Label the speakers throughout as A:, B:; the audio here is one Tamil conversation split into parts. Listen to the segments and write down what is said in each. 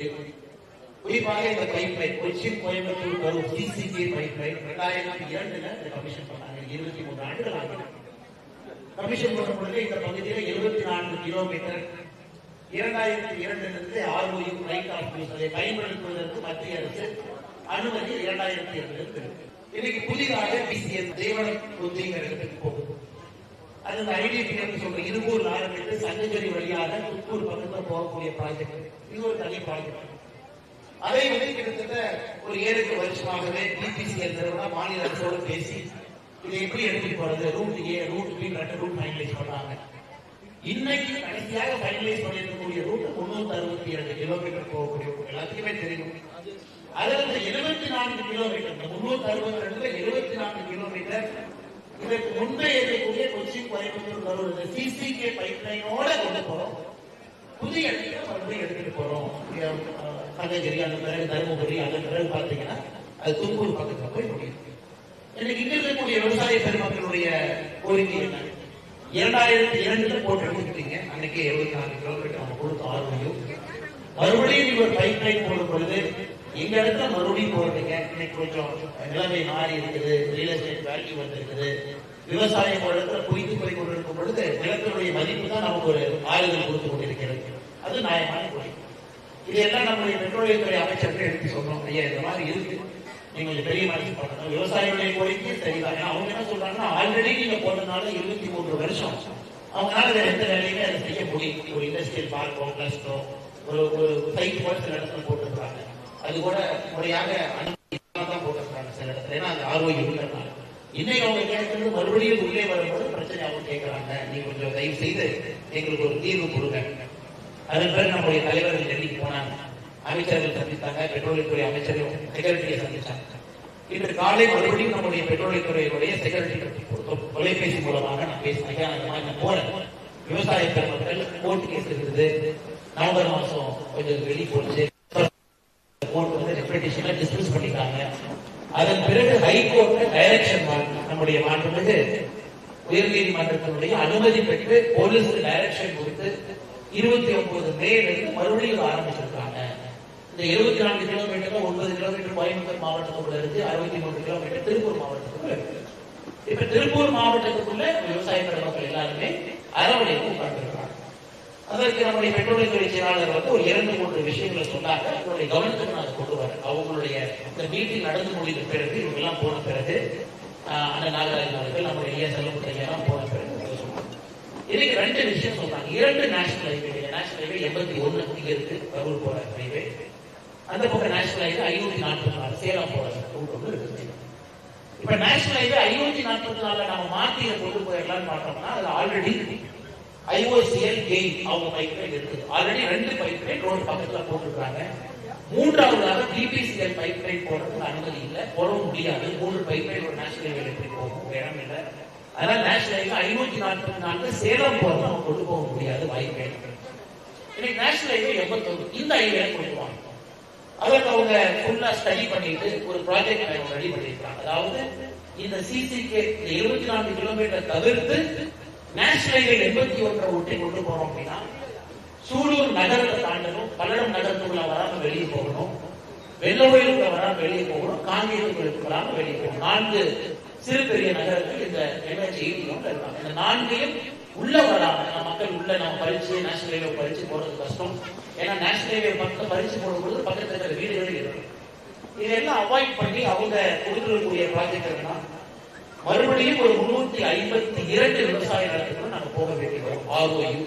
A: குறிப்பாக இந்த pipeline Cochin Coimbatore Karur CCK pipeline 2002 commission பண்ணாங்க. 23 ஆண்டுகள் ஆகும். கமிஷன் பண்ண பொழுது இந்த பகுதியில் 74 kilometre 2002 ROU right of use அதை பயன்படுத்துவதற்கு மத்திய அரசு அனுமதி 2002 இன்னைக்கு புதிதாக பிசிஎஸ் தேவனம் கொச்சிங்கிற இடத்துக்கு போகுது. அது அந்த ஐடிபி சொல்ற இருபூர் ஆரம்பித்து சங்ககிரி வழியாக துப்பூர் பக்கத்தில் போகக்கூடிய ப்ராஜெக்ட். இது ஒரு தனி ப்ராஜெக்ட். அதை வந்து கிட்டத்தட்ட ஒரு 7 வருஷமாகவே பிபிசிஎல் நிறுவனம் மாநில அரசோடு பேசி இதை எப்படி எடுத்துட்டு போறது, root a root B root finalise பண்ணாங்க. இன்னைக்கு கடைசியாக ஃபைனலைஸ் பண்ணிருக்கக்கூடிய ரூட் 362 கிலோமீட்டர் போகக்கூடிய எல்லாத்துக்குமே தெரியும். அதில் 74 கிலோமீட்டர் 362 74 கிலோமீட்டர் இதற்கு முன்பே இருக்கக்கூடிய கொச்சின் கோயம்புத்தூர் கரூர் சிசிகே பைப்லைனோட கொண்டு போறோம். புதிய இடத்துல மறுபடியும் எடுத்துட்டு போறோம். சங்ககிரி அந்த பிறகு தருமபுரி அதன் பிறகு பார்த்தீங்கன்னா அது தும்பூர் பக்கத்துல போய் முடியும். இன்னைக்கு இங்க இருக்கக்கூடிய விவசாய பெருமக்களுடைய கோரிக்கை என்ன? 2002 போட்டு எடுத்துக்கிட்டீங்க. அன்னைக்கு 74 கிலோமீட்டர் நம்ம கொடுத்த ROU மறுபடியும் நீங்க ஒரு பைப் லைன் போடும் பொழுது எங்க இடத்துல மறுபடியும் போடுறீங்க. இன்னைக்கு கொஞ்சம் நிலைமை மாறி இருக்குது, ரியல் எஸ்டேட் வேல்யூ வந்திருக்குது, விவசாயம் ஒரு இடத்துல குவித்து போய் கொண்டிருக்கும் பொழுது நிலத்தினுடைய மதிப்பு தான் நமக்கு ஒரு ஆறுதல் கொடுத்து கொண்டிருக்கிறது. அது நியாயமான கோரிக்கை. இதெல்லாம் நம்முடைய பெட்ரோலியத்துறை அமைச்சர்கள் எடுத்து சொல்றோம். ஐயா இந்த மாதிரி இருக்கு, நீங்க கொஞ்சம் பெரிய மனசு பண்ணணும். விவசாயிகளுடைய கோரிக்கை சரிதான். ஏன்னா அவங்க என்ன சொல்றாங்கன்னா ஆல்ரெடி நீங்க போட்டதுனால 23 வருஷம் அவங்களால வேற எந்த வேலையுமே அதை செய்ய முடியும். ஒரு இண்டஸ்ட்ரியல் பார்க்கோ கிளஸ்டோ ஒரு சைட் போல சில இடத்துல போட்டிருக்காங்க. அது கூட முறையாக தான் போட்டிருக்காங்க சில இடத்துல. ஏன்னா அந்த ROU உள்ளதுனால இன்னைக்கு அவங்க கேட்கறது மறுபடியும் உள்ளே வரும்போது பிரச்சனை அவங்க கேட்கறாங்க. நீங்க கொஞ்சம் தயவு செய்து எங்களுக்கு ஒரு தீர்வு கொடுங்க. அதன் பிறகு நம்முடைய தலைவர்கள் டெல்லிக்கு போனாங்க, அமைச்சர்கள் சந்தித்தாங்க, பெட்ரோலியத்துறை அமைச்சரும் செக்ரட்டரியை சந்தித்தாங்க. இன்று காலை மறுபடியும் நம்முடைய பெட்ரோலியத்துறையுடைய செக்ரட்டரி தொலைபேசி மூலமாக நான் பேசினேன். போறேன் விவசாய பெருமக்கள் கோர்ட் கேஸ் இருக்குது, நவம்பர் மாசம் கொஞ்சம் வெளியே போச்சு, கோர்ட் வந்து ரெப்ரேஷனை டிஸ்மிஸ் பண்ணிட்டாங்க. அதன் பிறகு ஹைகோர்ட்ல டைரக்ஷன் நம்முடைய மாண்புமிகு உயர்நீதிமன்றத்தினுடைய அனுமதி பெற்று போலீஸ் டைரக்ஷன் கொடுத்து 29 மேலிருந்து மறுபடியும் ஆரம்பிச்சிருக்காங்க. இந்த 24 கிலோமீட்டர் 9 கிலோமீட்டர் கோயம்புத்தூர் மாவட்டத்துக்குள்ள இருக்கு, 63 கிலோமீட்டர் திருப்பூர் மாவட்டத்துக்குள்ள இருக்கு. இப்ப திருப்பூர் மாவட்டத்துக்குள்ள விவசாய பெருமக்கள் எல்லாருமே அரவணைப்பு உட்கார்ந்துருக்காங்க. அதற்கு நம்முடைய பெட்ரோலியத்துறை செயலாளர் வந்து ஒரு 2-3 விஷயங்களை சொன்னாங்க. அவங்களுடைய கவனத்துக்கு நான் கொண்டு வரேன். அவங்களுடைய இந்த மீட்டிங் நடந்து முடிந்த பிறகு இவங்க எல்லாம் போன பிறகு அண்ணன் நாகராஜன் அவர்கள் நம்முடைய செல்லமுத்தையெல்லாம் போன பிறகு இன்னைக்கு 2 விஷயம் சொல்றாங்க. 2 நேஷனல் ஹைவே 81 இங்க இருக்கு கரூர் போற ஹைவே, அந்த பக்கம் நேஷனல் ஹைவே 544 சேலம் போற ரூட் ஒன்று இருக்கு. இப்ப நேஷனல் ஹைவே 544 நம்ம மாத்திர கொண்டு போயிடலாம்னு பார்த்தோம்னா அது ஆல்ரெடி IOCL கெயின் அவங்க பைப்லைன் இருக்குது. ஆல்ரெடி 2 பைப்லைன் ரோடு பக்கத்துல போட்டுருக்காங்க. மூன்றாவதாக பிபிசிஎல் பைப்லைன் போறதுக்கு அனுமதி இல்லை, போடவும் முடியாது. 3 பைப்லைன் ஒரு நேஷனல் ஹைவே எப்படி போகும், இடம் இல்லை. அதனால நேஷனல் ஹைவே 544 சேலம் போறது நம்ம கொண்டு போக முடியாது, வாய்ப்பே. இன்னைக்கு நேஷனல் ஹைவே 81 இந்த ஹைவே கொண்டு வாங்க. அதற்கு அவங்க ஃபுல்லா ஸ்டடி பண்ணிட்டு ஒரு ப்ராஜெக்ட் ரெடி பண்ணிருக்காங்க. அதாவது இந்த சிசிகே 24 கிலோமீட்டர் தவிர்த்து நேஷனல் ஹைவே 81 ஒட்டி கொண்டு போறோம் அப்படின்னா சூலூர் நகரத்தை தாண்டணும், பல்லடம் நகரத்துக்குள்ள வராம வெளியே போகணும், வெள்ளவயலுக்குள்ள வராம வெளியே போகணும், காங்கேயத்துக்குள்ள வராம வெளியே போகணும். 4 சிறு பெரிய நகரங்கள் இந்த NH 80 இருக்காங்க. இந்த 4ஐயும் உள்ள வராம மக்கள் உள்ள நம்ம பறிச்சு நேஷனல் ஹைவே பறிச்சு போறது கஷ்டம். ஏன்னா நேஷனல் ஹைவே பக்கத்துல பறிச்சு போடும்போது பக்கத்துல இருக்கிற வீடுகள் இருக்கும். இதெல்லாம் அவாய்ட் பண்ணி அவங்க கொடுக்கக்கூடிய ப்ராஜெக்ட் மறுபடியும் ஒரு 352 விவசாய நிலத்துக்குள்ள நாங்க போக வேண்டியிருக்கோம். ROU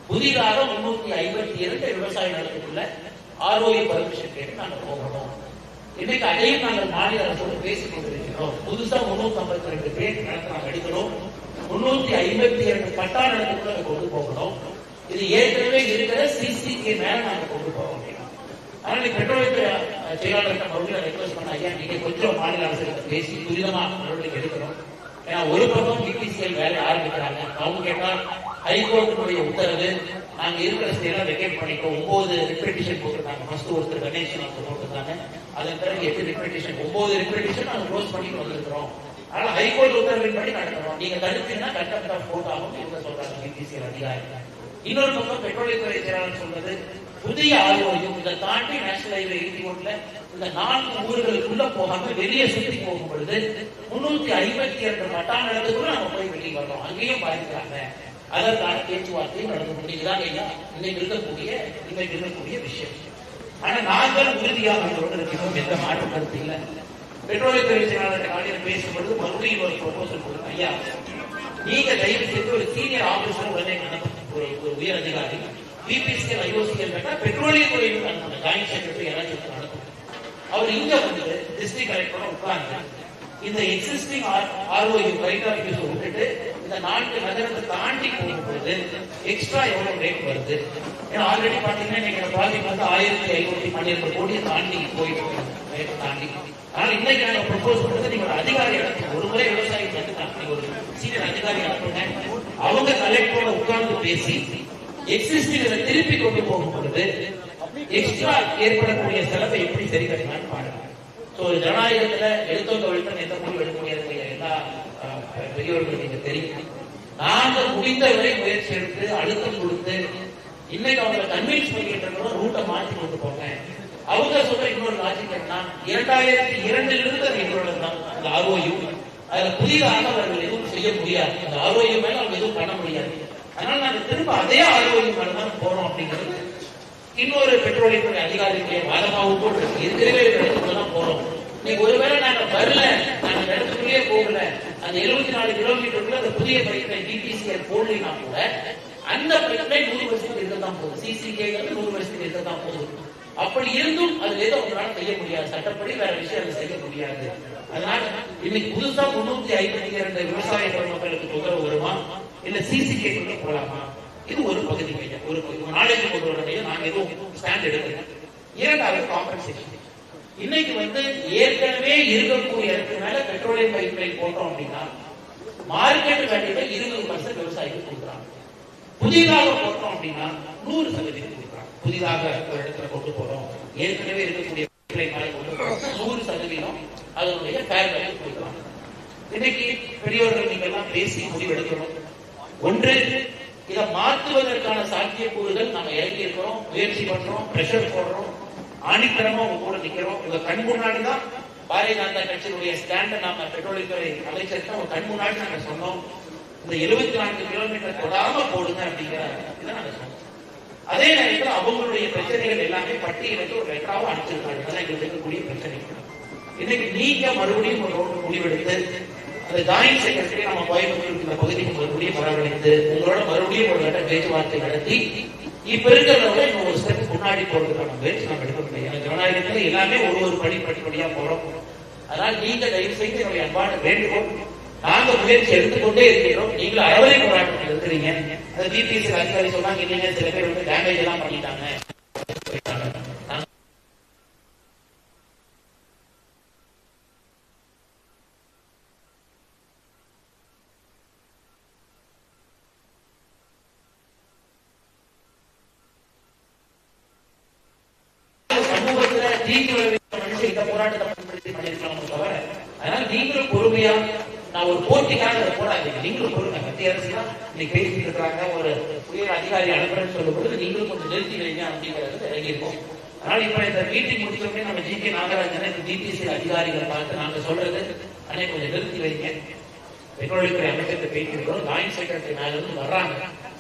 A: புதிதாக 352 விவசாய நிலத்துக்குள்ள ROU பர்மிஷன் கேட்டு நாங்க போகணும். இன்னைக்கு அதையும் நாங்கள் மாநில அரசோடு பேசிக் கொண்டிருக்கிறோம். புதுசா 352 பேர் நிலத்தை நாங்கள் எடுக்கிறோம். 352 பட்டா நிலத்துக்குள்ள கொண்டு போகணும். இது ஏற்கனவே இருக்கிற சிசிகே மேல நாங்க கொண்டு போறோம். அதனால பெட்ரோலியத்துறை செயலாளர்கிட்ட மறுபடியும் ரெக்வஸ்ட் பண்ண, ஐயா நீங்க கொஞ்சம் மாநில அரசுகிட்ட பேசி துரிதமா நடவடிக்கை எடுக்கணும். ஏன்னா ஒரு பக்கம் பிபிசிஎல் வேலை ஆரம்பிக்கிறாங்க. அவங்க கேட்டா ஹைகோர்ட்டினுடைய உத்தரவு நாங்க இருக்கிற ஸ்டேலாம் வெக்கேட் பண்ணிட்டோம். 9 ரிப்பெட்டிஷன் போட்டிருக்காங்க. ஃபர்ஸ்ட் ஒருத்தர் கணேசன் அவங்க போட்டிருக்காங்க. அதன் பிறகு 8 ரிப்பெட்டிஷன் 9 ரிப்பெட்டிஷன் நாங்க க்ளோஸ் பண்ணிட்டு வந்திருக்கிறோம். அதனால ஹைகோர்ட் உத்தரவின்படி நடக்கிறோம். நீங்க தடுத்தீங்கன்னா கண்டெம்ட் ஆஃப் கோர்ட் ஆகும் இவங்க சொல்றாங்க பிபிசிஎல் அதிகாரி. இன்னொரு பக்கம் பெட்ரோலியத்துறை செயலாளர் சொல்றது புதிய ஆய்வையும் இதை தாண்டி நேஷனல் ஹைவே 81 இந்த 4 ஊர்களுக்குள்ள போகாம வெளியே சுற்றி போகும் பொழுது 352 பட்டா நிலத்துக்குள்ள நம்ம போய் வெளியே வர்றோம். அங்கேயும் பாதிக்கிறாங்க. அதற்கான பேச்சுவார்த்தையும் நடந்து முடியுதுதான் இன்னைக்கு இருக்கக்கூடிய விஷயம். ஆனா நாங்கள் உறுதியாக உங்களோடு இருக்கிறோம், எந்த மாற்று கருத்து இல்லை. பெட்ரோலியத்துறை செயலாளர் காலையில் பேசும்பொழுது மறுபடியும் ஒரு ப்ரொபோசல் கொடுங்க. ஐயா, நீங்க தயவு செய்து ஒரு சீனியர் ஆபீசர் உடனே ஒரு உயர் அதிகாரி பிபிசிஎல் ஐஓசிஎல் பெட்ரோலியத்துறையில் அந்த ஜாயிண்ட் செக்ரட்டரி யாராச்சும் நடக்கும். அவர் இங்க வந்து டிஸ்ட்ரிக்ட் கலெக்டரோட உட்கார்ந்து இந்த எக்ஸிஸ்டிங் ஆர்ஓயு ரைட் ஆஃபீஸ் விட்டுட்டு இந்த 4 நகரத்தை தாண்டி போகும்போது எக்ஸ்ட்ரா எவ்வளவு ரேட் வருது? ஏன்னா ஆல்ரெடி பாத்தீங்கன்னா நீங்க ப்ராஜெக்ட் வந்து 1512 கோடி தாண்டி போயிட்டு தாண்டி. ஆனால் இன்னைக்கு நாங்க ப்ரொபோஸ் பண்றது நீங்க ஒரு அதிகாரி அனுப்புங்க. ஒரு முறை விவசாயி நீங்க ஒரு சீனியர் அதிகாரி அனுப்புங்க. அவங்க கலெக்டரோட உட்கார்ந்து பேசி எக்ஸிஸ்டிங் திருப்பி கொண்டு போகும் பொழுது எக்ஸ்ட்ரா ஏற்படக்கூடிய செலவை எப்படி சரி கட்டலாம்னு பாருங்க. ஜனநாயகத்துல எழுத்தோங்க எந்த முடிவு எடுக்க முடியாது. எல்லா பெரியவர்களுக்கு நீங்க தெரியும். நாங்க முடிந்தவரை முயற்சி எடுத்து அழுத்தம் கொடுத்து இன்னைக்கு அவங்க கன்வின்ஸ் பண்ணிட்டு இருக்கணும். ரூட்டை மாற்றி கொண்டு போங்க. அவங்க சொல்ற இன்னொரு லாஜிக் என்னன்னா 2002 அது எங்களோட தான் அந்த ஆர்ஓயு. அதுல புதிதாக அவர்கள் எதுவும் செய்ய முடியாது. அந்த ஆர்ஓயு மேல அவங்க எதுவும் பண்ண முடியாது. அதனால நாங்க திரும்ப அதே ஆர்ஓயு மேல தான் போறோம் அப்படிங்கிறது இன்னொரு பெட்ரோலியத்துறை அதிகாரிகளுடைய வாதமாகவும் கூட ஏற்கனவே இடத்துக்குதான் போறோம். நீங்க ஒருவேளை நாங்க வரல, நாங்க இடத்துக்குள்ளேயே போகல, அந்த 74 கிலோமீட்டருக்குள்ள அந்த புதிய பைப்லைன் டிபிசிஎல் போடலைன்னா கூட அந்த பைப்லைன் 100 வருஷத்துக்கு இருக்கத்தான் போகுது. சிசிகே 100 வருஷத்துக்கு இருக்கத்தான் போகுது. அப்படி இருந்தும் அதுல ஏதோ உங்களால செய்ய முடியாது. சட்டப்படி வேற விஷயம் செய்ய முடியாது. அதனால இன்னைக்கு புதுசா 352 விவசாய மக்களுக்கு தொந்தரவு வருமா, இல்ல சிசிகேக்குள்ள போலாமா? இது ஒரு பகுதி. ஒரு நாளைக்கு கொண்டு வரதையும் நாங்க எதுவும் ஸ்டாண்ட் எடுக்கல. இரண்டாவது காம்பன்சேஷன். இன்னைக்கு வந்து ஏற்கனவே இருக்கக்கூடிய இடத்துனால பெட்ரோலியம் பைப்லைன் போட்டோம் அப்படின்னா மார்க்கெட் வேல்யூல 20% விவசாயிகள் கொடுக்குறாங்க. புதிதாக போட்டோம் அப்படின்னா 100% கொடுக்குறாங்க. புதிதாக ஒரு இடத்துல கொண்டு போறோம், ஏற்கனவே இருக்கக்கூடிய பைப்லைன் கொண்டு போறோம், 100% அதனுடைய ஃபேர் வேல்யூ கொடுக்குறாங்க. இன்னைக்கு பெரியவர்கள் நீங்க எல்லாம் பேசி முடிவெடுக்கணும். ஒன்று, இதை மாற்றுவதற்கான சாத்தியக்கூறுகள் நம்ம இறங்கி இருக்கிறோம், முயற்சி பண்றோம், பிரஷர் போடுறோம், ஆணித்தரமா உங்க கூட நிக்கிறோம். உங்க கண் முன்னாடிதான் பாரதிய ஜனதா கட்சியினுடைய ஸ்டாண்ட நாம பெட்ரோலியத்துறை அமைச்சருக்கு உங்க கண் முன்னாடி நாங்க சொன்னோம். இந்த 74 கிலோமீட்டர் தொடாம போடுங்க அப்படிங்கிற இதை நாங்க சொன்னோம். அதே நேரத்தில் அவங்களுடைய பிரச்சனைகள் எல்லாமே பட்டியலுக்கு ஒரு லெட்டராவும் அனுப்பிச்சிருக்காங்க. அதெல்லாம் எங்களுக்கு இருக்கக்கூடிய பிரச்சனைகள். இன்னைக்கு நீங்க மறுபடியும் ஒரு முடிவெடுத்து அந்த ஜாயிண்ட் செக்ரட்டரி நம்ம கோயம்புத்தூர் இந்த பகுதிக்கு மறுபடியும் வரவழைத்து உங்களோட மறுபடியும் ஒரு கட்ட பேச்சுவார்த்தை நடத்தி இப்ப இருக்கிறத இன்னும் ஒரு ஸ்டெப் முன்னாடி போறதுக்கான முயற்சி நம்ம எடுக்க முடியும். எனக்கு ஜனநாயகத்துல எல்லாமே ஒரு படிப்படியா போறோம். அதனால நீங்க தயவு செய்து என்னுடைய அன்பான வேண்டுகோள், நாங்க முயற்சி எடுத்துக்கொண்டே இருக்கிறோம். நீங்களும் அறவரை போராட்டத்தில் இருக்கிறீங்க. அந்த டிபிசி அதிகாரி சொன்னாங்க, இல்லைங்க சில பேர் வந்து டேமேஜ் எல்லாம் பண்ணிட்டாங்க. அதனால நீங்களும் பொறுமையா, நான் ஒரு போட்டிக்காக போடாதீங்க. நீங்களும் பொறுமை. மத்திய அரசு தான் இன்னைக்கு பேசிட்டு இருக்கிறாங்க, ஒரு உயர் அதிகாரி அனுப்புறேன்னு சொல்லும் பொழுது நீங்களும் கொஞ்சம் நிறுத்தி வைங்க அப்படிங்கிறது இறங்கியிருக்கோம். அதனால இப்ப இந்த மீட்டிங் முடிச்சோடனே நம்ம ஜி.கே. நாகராஜன் இந்த டிபிசி அதிகாரிகள் பார்த்து நாங்க சொல்றது அன்னைக்கு கொஞ்சம் நிறுத்தி வைங்க. பெட்ரோலியத்துறை அமைச்சர் பேசியிருக்கிறோம். ஜாயிண்ட் செக்ரட்டரி மேல இருந்து வர்றாங்க.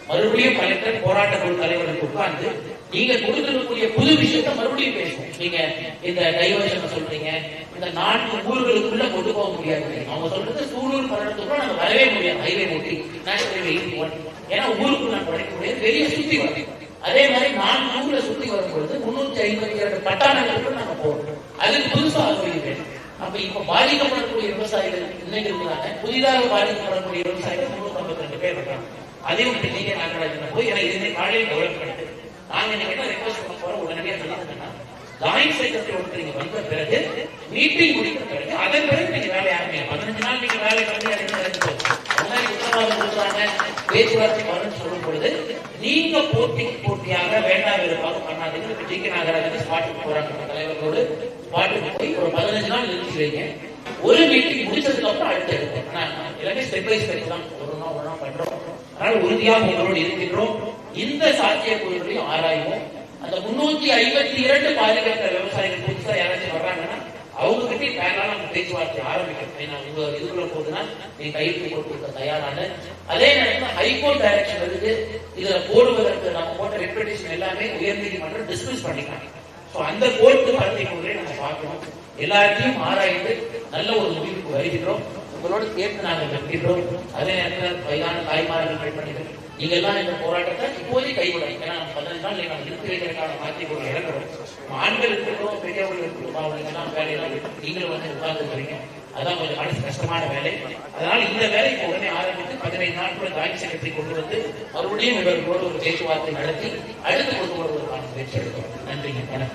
A: மறுபடியும் கலெக்டர் போராட்ட குழு தலைவருக்கு உட்கார்ந்து நீங்க கொடுத்திருக்கக்கூடிய புது விஷயத்த மறுபடியும் பேசுவோம். நீங்க இந்த டைவர்ஷன் சொல்றீங்க, இந்த 4 ஊர்களுக்குள்ள கொண்டு போக முடியாது. அவங்க சொல்றது சூலூர் பல்லடத்துக்குள்ள நாங்க வரவே முடியாது. ஹைவே ஓட்டி நேஷனல் ஹைவே 81, ஏன்னா ஊருக்கு நான் உடைக்க முடியாது, வெளியே சுத்தி வரும். அதே மாதிரி 4 ஊர்ல சுத்தி வரும்பொழுது 352 பட்டாணங்களுக்கு நாங்க போறோம். அதுக்கு புதுசா ஆரம்பிக்கிறேன். அப்ப இப்ப பாதிக்கப்படக்கூடிய விவசாயிகள் இன்னைக்கு இருக்கிறாங்க. புதிதாக பாதிக்கப்படக்கூடிய விவசாயிகள் 352 பேர் இருக்காங்க. அதையும் நீங்க நாகராஜன் போய் எனக்கு இதுவே காலையில் டெவலப் பண்ணிட்டு நாங்க என்ன ரெக்வஸ்ட் பண்ண போறோம், உடனடியாக சொன்னாங்கன்னா ஜாயிண்ட் செக்ரட்டரி ஒன்று நீங்க வந்த பிறகு மீட்டிங் முடித்த பிறகு அதன் பிறகு நீங்க வேலை ஆரம்பிங்க. 15 நாள் நீங்க வேலை பண்ணி உத்தரவாதம் கொடுக்குறாங்க, பேச்சுவார்த்தை வரும்னு சொல்லும் பொழுது நீங்க போட்டியாக வேண்டாம் இருப்பாக பண்ணாதீங்க. இப்ப ஜி.கே. நாகராஜன் ஸ்பாட்டுக்கு போறாங்க, தலைவர்களோடு ஸ்பாட்டுக்கு போய் ஒரு 15 நாள் நிறுத்தி வைங்க. ஒரு மீட்டிங் முடிச்சதுக்கு அப்புறம் அடுத்து எடுப்போம். எல்லாமே ஸ்டெப் பை ஸ்டெப் தான் ஒன்னா பண்றோம். அதனால உறுதியாக உங்களோடு இருக்கின்றோம். இந்த சாத்தியக்கூறுகளையும் ஆராய்வோம். அந்த 352 பாதிக்கப்பட்ட விவசாயிகள் புதுசா யாராச்சும் வர்றாங்கன்னா அவங்க கிட்டே பேரலாம் நம்ம பேச்சுவார்த்தை ஆரம்பிக்கணும். ஏன்னா உங்க இதுக்குள்ள போகுதுன்னா நீங்க கையெழுத்து போட்டு கொடுக்க தயாரான. அதே நேரத்தில் ஹைகோர்ட் டைரக்ஷன் வருது, இதுல போடுவதற்கு நம்ம போட்ட ரெப்ரேஷன் எல்லாமே உயர்நீதிமன்றம் டிஸ்மிஸ் பண்ணிக்கலாம். அந்த கோர்ட்டு பத்திரிகை நம்ம பார்க்கணும். எல்லாத்தையும் ஆராய்ந்து நல்ல ஒரு முடிவுக்கு வருகின்றோம். உங்களோட சேர்த்து நாங்கள் வெற்றிடுறோம். அதே நேரத்தில் வயதான தாய்மார்கள் பெண்மணிகள் நீங்க எல்லாம் இந்த போராட்டத்தை இப்போதே கைவிடும். ஏன்னா 15 நாள் நம்ம நிறுத்தி வைக்கிறதுக்கான சாத்தியக்கூறு இழக்கிறோம். ஆண்கள் இருக்கட்டும், பெரியவர்கள் இருக்கட்டும், அவங்க எல்லாம் வேலையெல்லாம் நீங்களும் வந்து உட்கார்ந்து வரீங்க. அதான் கொஞ்சம் மனசு கஷ்டமான வேலை. அதனால இந்த வேலை இப்போ உடனே ஆரம்பித்து 15 நாட்கள் ஜாயிண்ட் செக்ரட்டரி கொண்டு வந்து மறுபடியும் இவர்களோடு ஒரு பேச்சுவார்த்தை நடத்தி அடுத்து கொண்டு வருவதற்கான முயற்சி எடுக்கிறோம். நன்றிங்க.